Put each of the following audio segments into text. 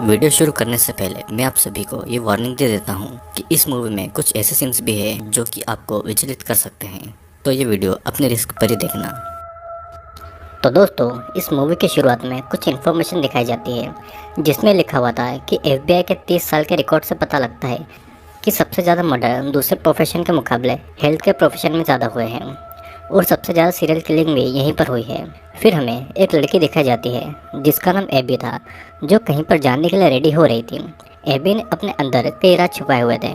Video शुरू करने से पहले मैं आप सभी को ये वार्निंग दे देता हूँ कि इस मूवी में कुछ ऐसे सीन्स भी हैं जो कि आपको विचलित कर सकते हैं, तो ये वीडियो अपने रिस्क पर ही देखना। तो दोस्तों, इस मूवी की शुरुआत में कुछ इन्फॉर्मेशन दिखाई जाती है जिसमें लिखा हुआ था कि FBI के 30 साल के रिकॉर्ड से पता लगता है कि सबसे ज़्यादा मर्डर दूसरे प्रोफेशन के मुकाबले हेल्थ के प्रोफेशन में ज़्यादा हुए हैं और सबसे ज़्यादा सीरियल किलिंग भी यहीं पर हुई है। फिर हमें एक लड़की दिखाई जाती है जिसका नाम एबी था, जो कहीं पर जाने के लिए रेडी हो रही थी। एबी ने अपने अंदर कई राज छुपाए हुए थे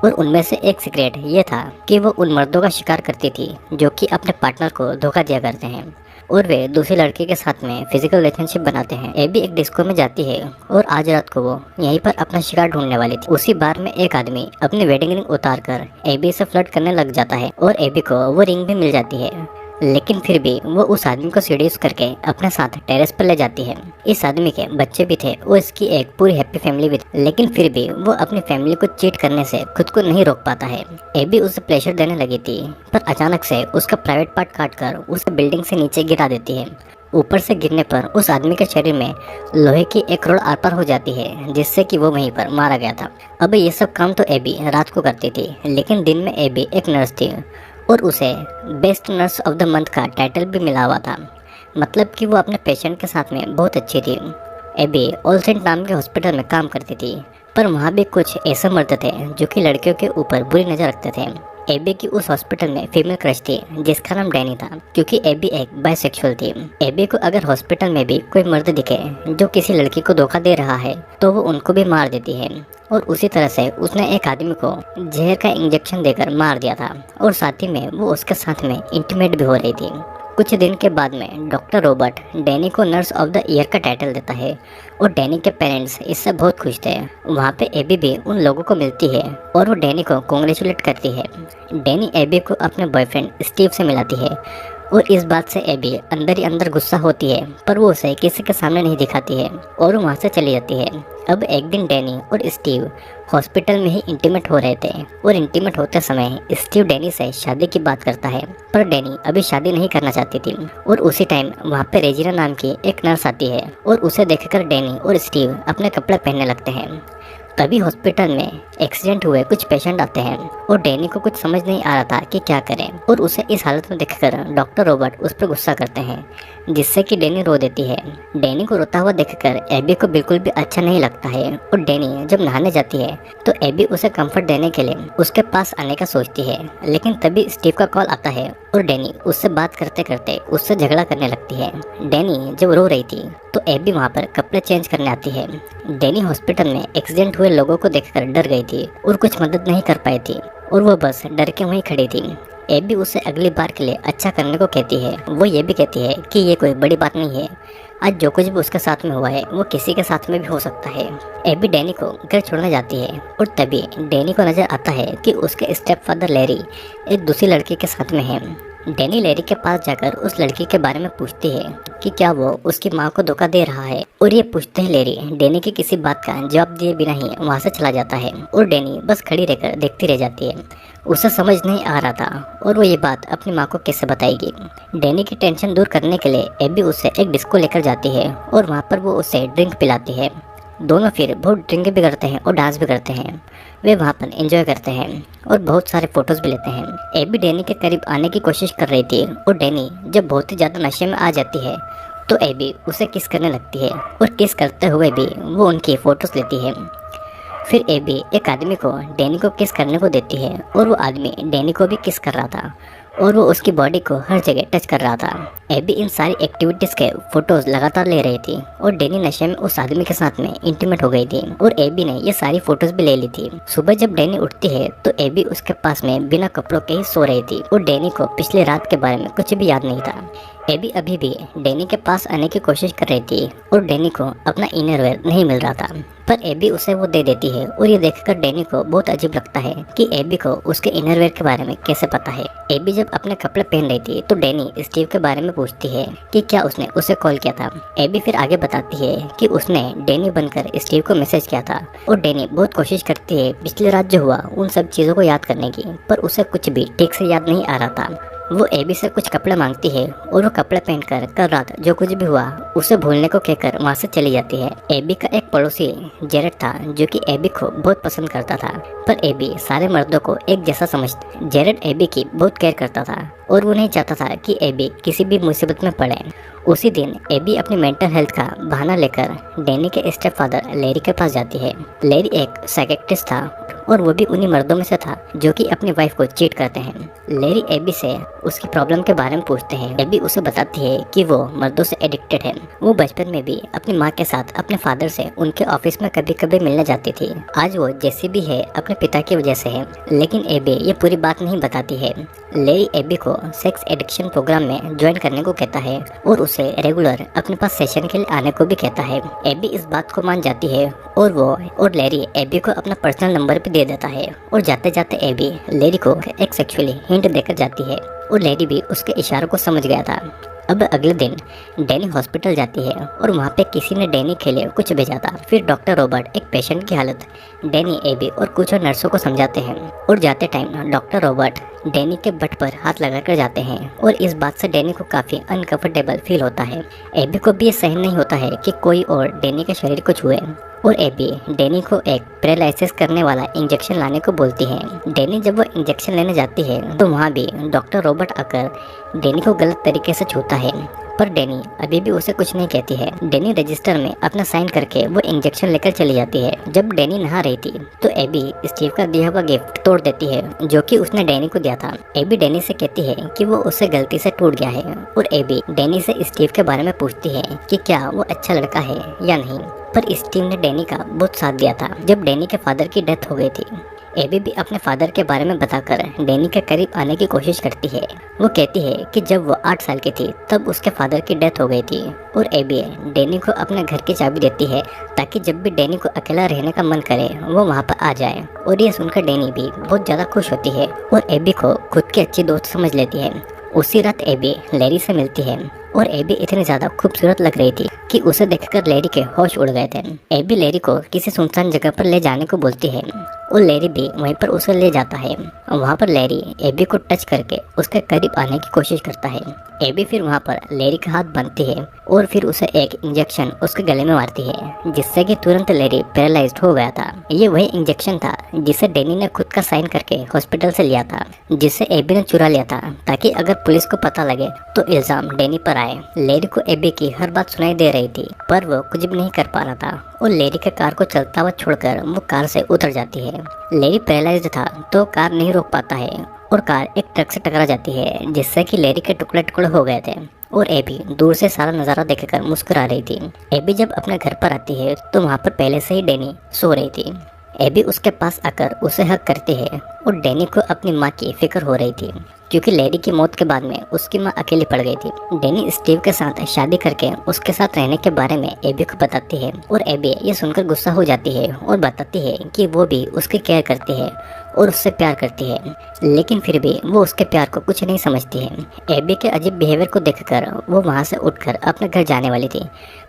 और उनमें से एक सीक्रेट ये था कि वो उन मर्दों का शिकार करती थी जो कि अपने पार्टनर को धोखा दिया करते हैं और वे दूसरी लड़की के साथ में फिजिकल रिलेशनशिप बनाते हैं। एबी एक डिस्को में जाती है और आज रात को वो यहीं पर अपना शिकार ढूंढने वाली थी। उसी बार में एक आदमी अपनी वेडिंग रिंग उतार कर एबी से फ्लर्ट करने लग जाता है और एबी को वो रिंग भी मिल जाती है, लेकिन फिर भी वो उस आदमी को सीड्यूस करके अपने साथ टेरेस पर ले जाती है। इस आदमी के बच्चे भी थे और इसकी एक पूरी हैप्पी फैमिली भी थी, लेकिन फिर भी वो अपनी फैमिली को चीट करने से खुद को नहीं रोक पाता है। एबी उसे प्लेजर देने लगी थी, पर अचानक से उसका प्राइवेट पार्ट काटकर उसे बिल्डिंग से नीचे गिरा देती है। ऊपर से गिरने पर उस आदमी के शरीर में लोहे की एक रोड आर पार हो जाती है, जिससे कि वो वहीं पर मारा गया था। अब ये सब काम तो एबी रात को करती थी, लेकिन दिन में एबी एक नर्स थी और उसे best nurse of the month का टाइटल भी मिला हुआ था। मतलब कि वो अपने पेशेंट के साथ में बहुत अच्छी थी। एबी ऑल सेंट नाम के हॉस्पिटल में काम करती थी, पर वहाँ भी कुछ ऐसे मर्द थे जो कि लड़कियों के ऊपर बुरी नज़र रखते थे। एबी की उस हॉस्पिटल में फीमेल क्रश थी जिसका नाम डैनी था, क्योंकि एबी एक बाइसेक्सुअल थी। एबी को अगर हॉस्पिटल में भी कोई मर्द दिखे जो किसी लड़की को धोखा दे रहा है तो वो उनको भी मार देती है, और उसी तरह से उसने एक आदमी को जहर का इंजेक्शन देकर मार दिया था और साथ ही में वो उसके साथ में इंटीमेट भी हो रही थी। कुछ दिन के बाद में डॉक्टर रॉबर्ट डैनी को नर्स ऑफ द ईयर का टाइटल देता है और डैनी के पेरेंट्स इससे बहुत खुश थे। वहाँ पे एबी भी उन लोगों को मिलती है और वो डैनी को कॉन्ग्रेचुलेट करती है। डैनी एबी को अपने बॉयफ्रेंड स्टीव से मिलाती है और इस बात से एबी अंदर ही अंदर गुस्सा होती है, पर वो उसे किसी के सामने नहीं दिखाती है और वहाँ से चली जाती है। अब एक दिन डैनी और स्टीव हॉस्पिटल में ही इंटीमेट हो रहे थे और इंटीमेट होते समय स्टीव डैनी से शादी की बात करता है, पर डैनी अभी शादी नहीं करना चाहती थी। और उसी टाइम वहाँ पे रेजिना नाम की एक नर्स आती है और उसे देखकर डैनी और स्टीव अपने कपड़े पहनने लगते हैं। तभी हॉस्पिटल में एक्सीडेंट हुए कुछ पेशेंट आते हैं और डैनी को कुछ समझ नहीं आ रहा था कि क्या करें, और उसे इस हालत में देखकर डॉक्टर रॉबर्ट उस पर गुस्सा करते हैं, जिससे कि डैनी रो देती है। डैनी को रोता हुआ देखकर एबी को बिल्कुल भी अच्छा नहीं लगता है और डैनी जब नहाने जाती है तो एबी उसे कंफर्ट देने के लिए उसके पास आने का सोचती है, लेकिन तभी स्टीव का कॉल आता है और डैनी उससे बात करते करते उससे झगड़ा करने लगती है। डैनी जब रो रही थी तो एबी वहाँ पर कपड़े चेंज करने आती है। डैनी हॉस्पिटल में एक्सीडेंट हुए लोगों को देखकर डर गई थी और कुछ मदद नहीं कर पाई थी और वो बस डर के वहीं खड़ी थी। एबी उसे अगली बार के लिए अच्छा करने को कहती है। वो ये भी कहती है कि ये कोई बड़ी बात नहीं है, आज जो कुछ भी उसके साथ में हुआ है वो किसी के साथ में भी हो सकता है। एबी डैनी को घर छोड़ने जाती है और तभी डैनी को नजर आता है कि उसके स्टेप फादर लैरी एक दूसरी लड़की के साथ में है। डैनी लैरी के पास जाकर उस लड़की के बारे में पूछती है कि क्या वो उसकी माँ को धोखा दे रहा है, और ये पूछते ही लैरी डैनी की किसी बात का जवाब दिए बिना ही वहाँ से चला जाता है और डैनी बस खड़ी रहकर देखती रह जाती है। उसे समझ नहीं आ रहा था और वो ये बात अपनी माँ को कैसे बताएगी। डैनी की टेंशन दूर करने के लिए एबी उसे एक डिस्को लेकर जाती है और वहाँ पर वो उसे ड्रिंक पिलाती है। दोनों फिर बहुत ड्रिंक भी करते हैं और डांस भी करते हैं। वे वहाँ पर एंजॉय करते हैं और बहुत सारे फोटोज भी लेते हैं। एबी डैनी के करीब आने की कोशिश कर रही थी और डैनी जब बहुत ही ज़्यादा नशे में आ जाती है तो एबी उसे किस करने लगती है और किस करते हुए भी वो उनकी फ़ोटोज़ लेती है। फिर एबी एक आदमी को डैनी को किस करने को देती है और वो आदमी डैनी को भी किस कर रहा था और वो उसकी बॉडी को हर जगह टच कर रहा था। एबी इन सारी एक्टिविटीज़ के फोटोज़ लगातार ले रही थी और डैनी नशे में उस आदमी के साथ में इंटीमेट हो गई थी और एबी ने ये सारी फोटोज़ भी ले ली थी। सुबह जब डैनी उठती है तो एबी उसके पास में बिना कपड़ों के ही सो रही थी और डैनी को पिछली रात के बारे में कुछ भी याद नहीं था। एबी अभी भी डैनी के पास आने की कोशिश कर रही थी और डैनी को अपना इनरवेयर नहीं मिल रहा था, पर एबी उसे वो दे देती है और ये देखकर डैनी को बहुत अजीब लगता है कि एबी को उसके इनरवेयर के बारे में कैसे पता है। एबी जब अपने कपड़े पहन रही थी तो डैनी स्टीव के बारे में पूछती है कि क्या उसने उसे कॉल किया था। एबी फिर आगे बताती है कि उसने डैनी बनकर स्टीव को मैसेज किया था और डैनी बहुत कोशिश करती है पिछली रात जो हुआ उन सब चीज़ों को याद करने की, पर उसे कुछ भी ठीक से याद नहीं आ रहा था। वो एबी से कुछ कपड़े मांगती है और वो कपड़े पहनकर कल रात जो कुछ भी हुआ उसे भूलने को कहकर वहाँ से चली जाती है। एबी का एक पड़ोसी जेरेड था जो कि एबी को बहुत पसंद करता था, पर एबी सारे मर्दों को एक जैसा समझता। जेरेड एबी की बहुत केयर करता था और वो नहीं चाहता था कि एबी किसी भी मुसीबत में पड़े। उसी दिन एबी अपनी मेंटल हेल्थ का बहाना लेकर डैनी के स्टेप फादर लैरी के पास जाती है। लैरी एक साइकियाट्रिस्ट था और वो भी उन्हीं मर्दों में से था जो कि अपनी वाइफ को चीट करते हैं। लैरी एबी से उसकी प्रॉब्लम के बारे में पूछते हैं। एबी उसे बताती है कि वो मर्दों से एडिक्टेड है। वो बचपन में भी अपनी माँ के साथ अपने फादर से उनके ऑफिस में कभी कभी मिलने जाती थी। आज वो जैसी भी है अपने पिता की वजह से है, लेकिन एबी ये पूरी बात नहीं बताती है। लैरी एबी को सेक्स एडिक्शन प्रोग्राम में ज्वाइन करने को कहता है और उसे रेगुलर अपने पास सेशन के लिए आने को भी कहता है। एबी इस बात को मान जाती है और वो और लैरी एबी को अपना पर्सनल नंबर भी दे देता है और जाते जाते एबी लैरी को एक सेक्सुअली हिंट देकर जाती है और लैरी भी उसके इशारों को समझ गया था। अब अगले दिन डैनी हॉस्पिटल जाती है और वहाँ पे किसी ने डैनी के लिए कुछ भेजा था। फिर डॉक्टर रॉबर्ट एक पेशेंट की हालत डैनी, एबी और कुछ और नर्सों को समझाते हैं और जाते टाइम डॉक्टर रॉबर्ट डैनी के बट पर हाथ लगाकर जाते हैं और इस बात से डैनी को काफ़ी अनकंफर्टेबल फील होता है। एबी को भी ये सहन नहीं होता है कि कोई और डैनी के शरीर को छुए और एबी डैनी को एक पैरालाइसिस करने वाला इंजेक्शन लाने को बोलती है। डैनी जब वो इंजेक्शन लेने जाती है तो वहाँ भी डॉक्टर रॉबर्ट आकर डैनी को गलत तरीके से छूता है, पर डैनी अभी भी उसे कुछ नहीं कहती है। डैनी रजिस्टर में अपना साइन करके वो इंजेक्शन लेकर चली जाती है। जब डैनी नहा रही थी तो एबी स्टीव का दिया हुआ गिफ्ट तोड़ देती है जो कि उसने डैनी को दिया था। एबी डैनी से कहती है कि वो उससे गलती से टूट गया है और एबी डैनी से स्टीव के बारे में पूछती है कि क्या वो अच्छा लड़का है या नहीं, पर स्टीव ने डैनी का बहुत साथ दिया था जब डैनी के फादर की डेथ हो गई थी। एबी भी अपने फादर के बारे में बताकर डैनी के करीब आने की कोशिश करती है। वो कहती है कि जब वो 8 साल की थी तब उसके फादर की डेथ हो गई थी और एबी डैनी को अपने घर की चाबी देती है ताकि जब भी डैनी को अकेला रहने का मन करे वो वहाँ पर आ जाए। और ये सुनकर डैनी भी बहुत ज़्यादा खुश होती है और एबी को खुद की अच्छी दोस्त समझ लेती है। उसी रात एबी लैरी से मिलती है और एबी इतनी ज़्यादा खूबसूरत लग रही थी कि उसे देखकर लैरी के होश उड़ गए थे। एबी लैरी को किसी सुनसान जगह पर ले जाने को बोलती है और लैरी भी वहीं पर उसे ले जाता है। वहाँ पर लैरी एबी को टच करके उसके करीब आने की कोशिश करता है। एबी फिर वहाँ पर लैरी का हाथ बांधती है और फिर उसे एक इंजेक्शन उसके गले में मारती है जिससे कि तुरंत लैरी पैरालाइज्ड हो गया था। ये वही इंजेक्शन था जिसे डैनी ने खुद का साइन करके हॉस्पिटल से लिया था, जिसे एबी ने चुरा लिया था ताकि अगर पुलिस को पता लगे तो इल्जाम डैनी पर आए। लैरी को एबी की हर बात सुनाई दे रही थी पर वो कुछ भी नहीं कर पा रहा था और लैरी के कार को चलता हुआ छोड़कर वो कार से उतर जाती है। लैरी पैरालाइज्ड था तो कार नहीं रोक पाता है और कार एक ट्रक से टकरा जाती है जिससे कि लैरी के टुकड़े टुकड़े हो गए थे और एबी दूर से सारा नज़ारा देखकर मुस्कुरा रही थी। एबी जब अपने घर पर आती है तो वहाँ पर पहले से ही डैनी सो रही थी। एबी उसके पास आकर उसे हक करती है और डैनी को अपनी माँ की फिक्र हो रही थी क्योंकि लैरी की मौत के बाद में उसकी माँ अकेली पड़ गई थी। डैनी स्टीव के साथ शादी करके उसके साथ रहने के बारे में एबी को बताती है और एबी ये सुनकर गुस्सा हो जाती है और बताती है कि वो भी उसकी केयर करती है और उससे प्यार करती है, लेकिन फिर भी वो उसके प्यार को कुछ नहीं समझती है। एबी के अजीब बिहेवियर को देखकर वो वहाँ से उठकर अपने घर जाने वाली थी,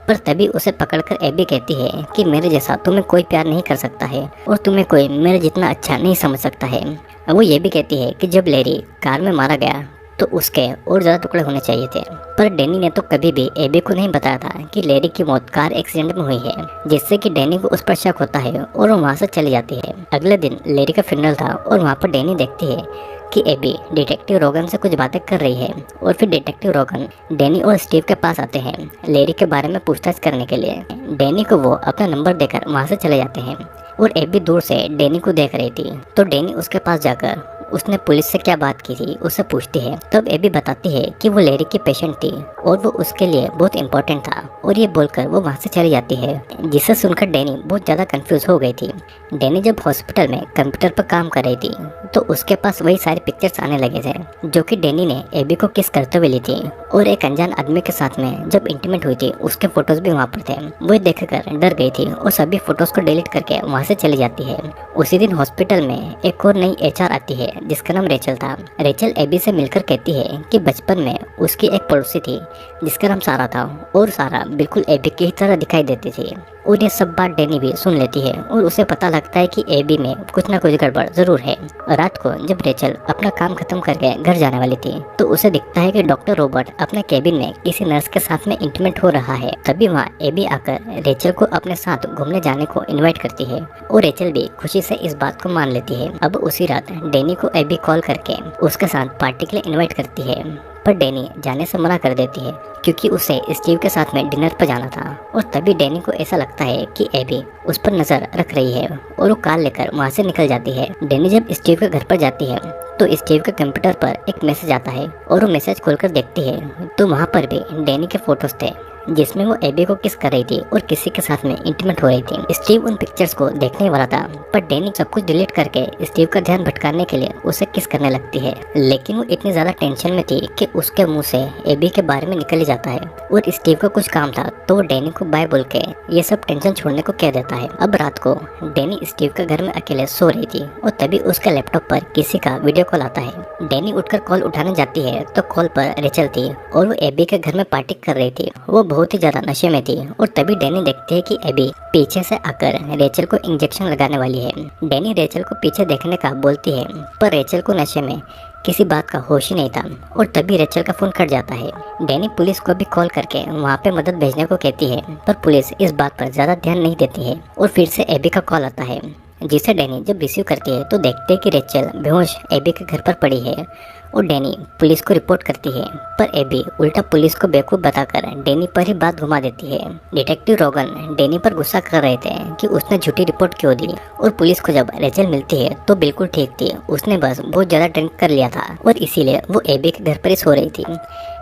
पर तभी उसे पकड़कर एबी कहती है कि मेरे जैसा तुम्हें कोई प्यार नहीं कर सकता है और तुम्हें कोई मेरे जितना अच्छा नहीं समझ सकता है। वो ये भी कहती है कि जब लैरी कार में मारा गया तो उसके और ज़्यादा टुकड़े होने चाहिए थे, पर डैनी ने तो कभी भी एबी को नहीं बताया था कि लैरी की मौत कार एक्सीडेंट में हुई है, जिससे कि डैनी को उस पर शक होता है और वो वहाँ से चली जाती है। अगले दिन लैरी का फ्यूनरल था और वहाँ पर डैनी देखती है कि एबी डिटेक्टिव रोगन से कुछ बातें कर रही है और फिर डिटेक्टिव रोगन डैनी और स्टीव के पास आते हैं लैरी के बारे में पूछताछ करने के लिए। डैनी को वो अपना नंबर देकर वहाँ से चले जाते हैं और एबी दूर से डैनी को देख रही थी तो डैनी उसके पास जाकर उसने पुलिस से क्या बात की थी उससे पूछती है। तब एबी बताती है कि वो लैरी की पेशेंट थी और वो उसके लिए बहुत इंपॉर्टेंट था और ये बोलकर वो वहाँ से चली जाती है, जिसे सुनकर डैनी बहुत ज़्यादा कंफ्यूज हो गई थी। डैनी जब हॉस्पिटल में कंप्यूटर पर काम कर रही थी तो उसके पास वही सारे पिक्चर्स आने लगे थे जो कि डैनी ने एबी को किस करते हुए ली थी और एक अनजान आदमी के साथ में जब इंटीमेट हुई थी उसके फोटोज भी वहाँ पर थे। वो देखकर डर गई थी और सभी फोटोज को डिलीट करके वहाँ से चली जाती है। उसी दिन हॉस्पिटल में एक और नई एचआर आती है जिसका नाम रेचल था। रेचल एबी से मिलकर कहती है कि बचपन में उसकी एक पड़ोसी थी जिसका नाम सारा था और सारा बिल्कुल एबी की ही तरह दिखाई देती थी। और ये सब बात डैनी भी सुन लेती है और उसे पता लगता है कि एबी में कुछ ना कुछ गड़बड़ जरूर है। रात को जब रेचल अपना काम खत्म करके घर जाने वाली थी तो उसे दिखता है कि डॉक्टर रॉबर्ट अपने केबिन में किसी नर्स के साथ में इंटीमेट हो रहा है। तभी वहाँ एबी आकर रेचल को अपने साथ घूमने जाने को इन्वाइट करती है और रेचल भी खुशी से इस बात को मान लेती है। अब उसी रात डैनी को एबी कॉल करके उसके साथ पार्टी के लिए इन्वाइट करती है, पर डैनी जाने से मना कर देती है क्योंकि उसे स्टीव के साथ में डिनर पर जाना था। और तभी डैनी को ऐसा लगता है कि एबी उस पर नजर रख रही है और वो कार लेकर वहाँ से निकल जाती है। डैनी जब स्टीव के घर पर जाती है तो स्टीव के कंप्यूटर पर एक मैसेज आता है और वो मैसेज खोलकर देखती है तो वहाँ पर भी डैनी के फोटोज थे जिसमें वो एबी को किस कर रही थी और किसी के साथ में इंटीमेट हो रही थी। स्टीव उन पिक्चर्स को देखने वाला था, पर डैनी सब कुछ डिलीट करके स्टीव का ध्यान भटकाने के लिए उसे किस करने लगती है। लेकिन वो इतनी ज्यादा टेंशन में थी कि उसके मुंह से एबी के बारे में निकल ही जाता है और स्टीव का कुछ काम था तो वो डैनी को बाय बोल के ये सब टेंशन छोड़ने को कह देता है। अब रात को डैनी स्टीव के घर में अकेले सो रही थी और तभी उसके लैपटॉप पर किसी का वीडियो कॉल आता है। डैनी उठकर कॉल उठाने जाती है तो कॉल पर रेचल थी और वो एबी के घर में पार्टी कर रही थी। वो बहुत ही ज्यादा नशे में थी और तभी डैनी देखती है कि एबी पीछे से आकर रेचल को इंजेक्शन लगाने वाली है। डैनी रेचल को पीछे देखने का बोलती है, पर रेचल को नशे में किसी बात का होश ही नहीं था और तभी रेचल का फोन कट जाता है। डैनी पुलिस को भी कॉल करके वहाँ पे मदद भेजने को कहती है, पर पुलिस इस बात पर ज्यादा ध्यान नहीं देती है और फिर से एबी का कॉल आता है जिसे डैनी जब रिसीव करती है तो देखते हैं कि रेचल बेहोश एबी के घर पर पड़ी है और डैनी पुलिस को रिपोर्ट करती है, पर एबी उल्टा पुलिस को बेवकूफ बताकर डैनी पर ही बात घुमा देती है। डिटेक्टिव रोगन डैनी पर गुस्सा कर रहे थे कि उसने झूठी रिपोर्ट क्यों दी और पुलिस को जब रेचल मिलती है तो बिल्कुल ठीक थी, उसने बस बहुत ज्यादा ड्रिंक कर लिया था और इसीलिए वो एबी के घर पर ही सो रही थी।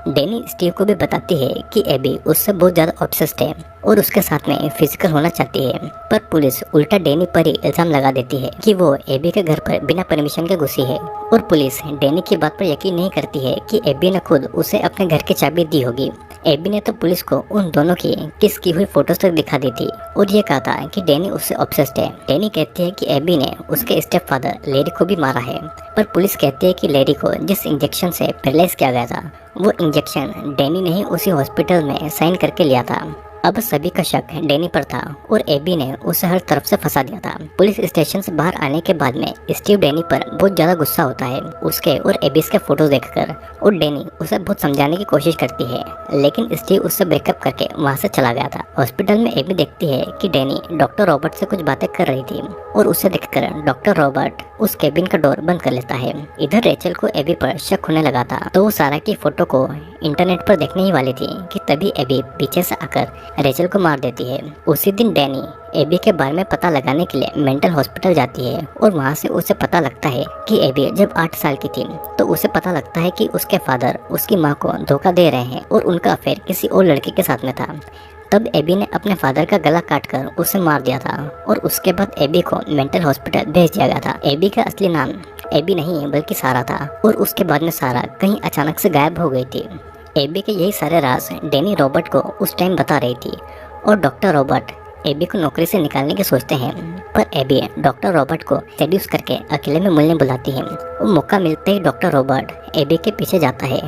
डैनी स्टीव को भी बताती है कि एबी उससे बहुत ज्यादा ऑब्सेस्ड है और उसके साथ में फिजिकल होना चाहती है, पर पुलिस उल्टा डैनी पर ही इल्जाम लगा देती है कि वो एबी के घर पर बिना परमिशन के घुसी है और पुलिस डैनी की बात पर यकीन नहीं करती है कि एबी ने खुद उसे अपने घर की चाबी दी होगी। एबी ने तो पुलिस को उन दोनों की किस की हुई फोटोज तक दिखा दी थी और ये कहा था कि डैनी उससे ऑब्सेस्ड है। डैनी कहती है कि एबी ने उसके स्टेप फादर लेरी को भी मारा है, पर पुलिस कहती है कि लेरी को जिस इंजेक्शन से पैरालाइज किया गया था वो इंजेक्शन डैनी ने ही उसी हॉस्पिटल में साइन करके लिया था। अब सभी का शक डैनी पर था और एबी ने उसे हर तरफ से फंसा दिया था। पुलिस स्टेशन से बाहर आने के बाद में स्टीव डैनी पर बहुत ज्यादा गुस्सा होता है उसके और एबीस के फोटोज देखकर और डैनी उसे बहुत समझाने की कोशिश करती है, लेकिन स्टीव उससे ब्रेकअप करके वहाँ से चला गया था। हॉस्पिटल में एबी देखती है कि डैनी डॉक्टर रॉबर्ट से कुछ बातें कर रही थी और उसे देखकर डॉक्टर रॉबर्ट उस केबिन का डोर बंद कर लेता है। इधर रेचल को एबी पर शक होने लगा था तो वो सारा की फोटो को इंटरनेट पर देखने ही वाली थी कि तभी एबी पीछे से आकर रेचल को मार देती है। उसी दिन डैनी एबी के बारे में पता लगाने के लिए मेंटल हॉस्पिटल जाती है और वहाँ से उसे पता लगता है कि एबी जब 8 साल की थी तो उसे पता लगता है कि उसके फादर उसकी माँ को धोखा दे रहे हैं और उनका अफेयर किसी और लड़के के साथ में था। तब एबी ने अपने फादर का गला काटकर उसे मार दिया था और उसके बाद एबी को मेंटल हॉस्पिटल भेज दिया गया था। एबी का असली नाम एबी नहीं बल्कि सारा था और उसके बाद में सारा कहीं अचानक से गायब हो गई थी। एबी के यही सारे राज डैनी रॉबर्ट को उस टाइम बता रही थी और डॉक्टर रॉबर्ट एबी को नौकरी से निकालने की सोचते हैं, पर एबी डॉक्टर रॉबर्ट को सेड्यूस करके अकेले में मिलने बुलाती है। वो मौका मिलते ही डॉक्टर रॉबर्ट एबी के पीछे जाता है,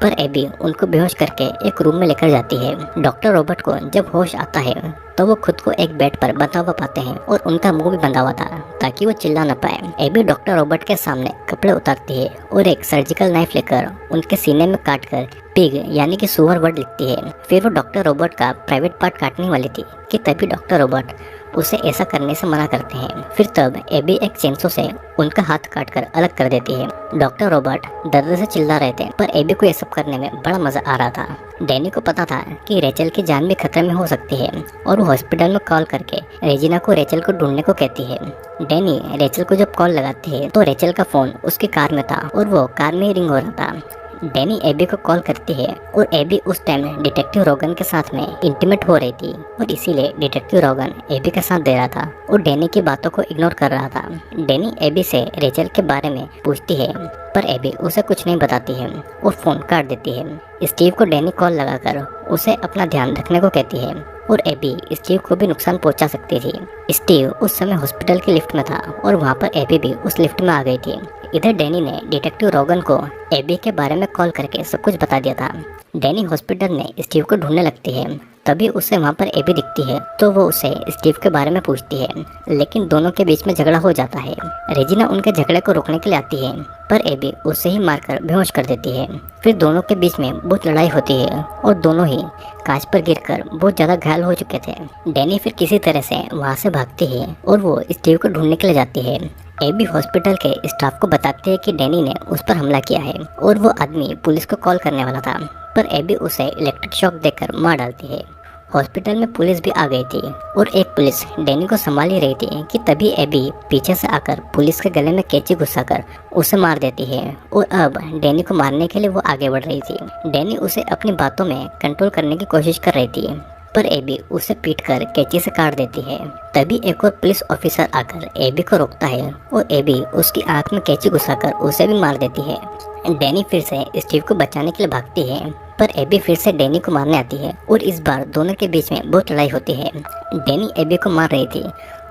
पर एबी उनको बेहोश करके एक रूम में लेकर जाती है। डॉक्टर रॉबर्ट को जब होश आता है तो वो खुद को एक बेड पर बंधा हुआ पाते हैं और उनका मुंह भी बंधा हुआ था ताकि वो चिल्ला न पाए। एबी डॉक्टर रॉबर्ट के सामने कपड़े उतारती है और एक सर्जिकल नाइफ लेकर उनके सीने में काटकर पिग यानी कि सुअर वर्ड लिखती है। फिर वो डॉक्टर रॉबर्ट का प्राइवेट पार्ट काटने वाली थी कि तभी डॉक्टर रॉबर्ट उसे ऐसा करने से मना करते हैं। फिर तब एबी एक चेंसो से उनका हाथ काटकर अलग कर देती है। डॉक्टर रॉबर्ट दर्द से चिल्ला रहे थे, पर एबी को ये सब करने में बड़ा मजा आ रहा था। डैनी को पता था कि रेचल की जान भी खतरे में हो सकती है और वो हॉस्पिटल में कॉल करके रेजिना को रेचल को ढूंढने को कहती है। डैनी रेचल को जब कॉल लगाती है तो रेचल का फोन उसकी कार में था और वो कार में ही रिंग हो रहा था। डैनी एबी को कॉल करती है और एबी उस टाइम डिटेक्टिव रोगन के साथ में इंटीमेट हो रही थी और इसीलिए डिटेक्टिव रोगन एबी का साथ दे रहा था और डैनी की बातों को इग्नोर कर रहा था। डैनी एबी से रेचल के बारे में पूछती है, पर एबी उसे कुछ नहीं बताती है और फोन काट देती है। स्टीव को डैनी कॉल लगाकर उसे अपना ध्यान रखने को कहती है और एबी स्टीव को भी नुकसान पहुंचा सकती थी। स्टीव उस समय हॉस्पिटल की लिफ्ट में था और वहां पर एबी भी उस लिफ्ट में आ गई थी। इधर डैनी ने डिटेक्टिव रोगन को एबी के बारे में कॉल करके सब कुछ बता दिया था। डैनी हॉस्पिटल में स्टीव को ढूंढने लगती है, तभी उसे वहाँ पर एबी दिखती है तो वो उसे स्टीव के बारे में पूछती है, लेकिन दोनों के बीच में झगड़ा हो जाता है। रेजिना उनके झगड़े को रोकने के लिए आती है पर एबी उसे ही मारकर बेहोश कर देती है। फिर दोनों के बीच में बहुत लड़ाई होती है और दोनों ही कांच पर गिरकर बहुत ज़्यादा घायल हो चुके थे। डैनी फिर किसी तरह से वहाँ से भागती है और वो स्टीव को ढूंढने के लिए जाती है। एबी हॉस्पिटल के स्टाफ को बताते हैं कि डैनी ने उस पर हमला किया है और वो आदमी पुलिस को कॉल करने वाला था, पर एबी उसे इलेक्ट्रिक शॉक देकर मार डालती है। हॉस्पिटल में पुलिस भी आ गई थी और एक पुलिस डैनी को संभाल ही रही थी कि तभी एबी पीछे से आकर पुलिस के गले में कैंची घुसाकर उसे मार देती है और अब डैनी को मारने के लिए वो आगे बढ़ रही थी। डैनी उसे अपनी बातों में कंट्रोल करने की कोशिश कर रही थी पर एबी उसे पीटकर कैंची से काट देती है। तभी एक और पुलिस ऑफिसर आकर एबी को रोकता है और एबी उसकी आंख में कैंची घुसाकर उसे भी मार देती है। डैनी फिर से स्टीव को बचाने के लिए भागती है पर एबी फिर से डैनी को मारने आती है और इस बार दोनों के बीच में बहुत लड़ाई होती है। डैनी एबी को मार रही थी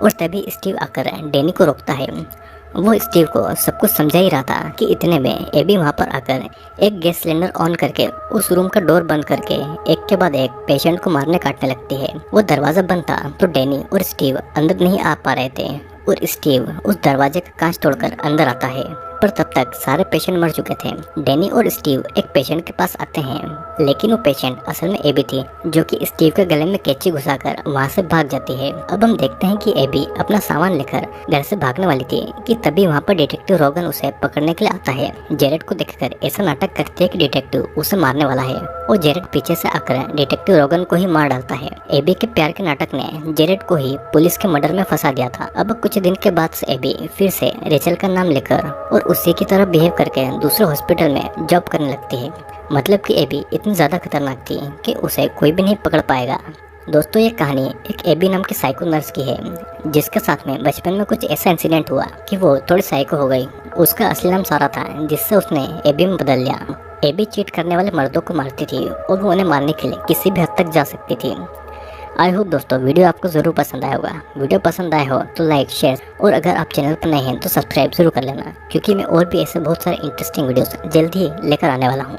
और तभी स्टीव आकर डैनी को रोकता है। वो स्टीव को सब कुछ समझा ही रहा था कि इतने में एबी वहाँ पर आकर एक गैस सिलेंडर ऑन करके उस रूम का डोर बंद करके एक के बाद एक पेशेंट को मारने काटने लगती है। वो दरवाज़ा बंद था तो डैनी और स्टीव अंदर नहीं आ पा रहे थे और स्टीव उस दरवाजे का कांच तोड़कर अंदर आता है, पर तब तक सारे पेशेंट मर चुके थे। डैनी और स्टीव एक पेशेंट के पास आते हैं, लेकिन वो पेशेंट असल में एबी थी जो कि स्टीव के गले में कैंची घुसाकर वहाँ से भाग जाती है। अब हम देखते हैं कि एबी अपना सामान लेकर घर से भागने वाली थी कि तभी वहाँ पर डिटेक्टिव रोगन उसे पकड़ने के लिए आता है। जेरेड को देखकर ऐसा नाटक करती है कि डिटेक्टिव उसे मारने वाला है और जेरेड पीछे से आकर डिटेक्टिव रोगन को ही मार डालता है। एबी के प्यार के नाटक ने जेरेड को ही पुलिस के मर्डर में फंसा दिया था। अब कुछ दिन के बाद से एबी फिर से रेचल का नाम लेकर और उसी की तरह बिहेव करके दूसरे हॉस्पिटल में जॉब करने लगती है। मतलब कि एबी इतनी ज़्यादा खतरनाक थी कि उसे कोई भी नहीं पकड़ पाएगा। दोस्तों, ये कहानी एक एबी नाम की साइको नर्स की है जिसके साथ में बचपन में कुछ ऐसा इंसिडेंट हुआ कि वो थोड़ी साइको हो गई। उसका असली नाम सारा था जिससे उसने एबी में बदल लिया। एबी चीट करने वाले मर्दों को मारती थी और वो उन्हें मारने के लिए किसी भी हद तक जा सकती थी। आई होप दोस्तों वीडियो आपको ज़रूर पसंद आया होगा। वीडियो पसंद आया हो तो लाइक, शेयर और अगर आप चैनल पर नए हैं तो सब्सक्राइब ज़रूर कर लेना, क्योंकि मैं और भी ऐसे बहुत सारे इंटरेस्टिंग वीडियोस जल्दी ही लेकर आने वाला हूँ।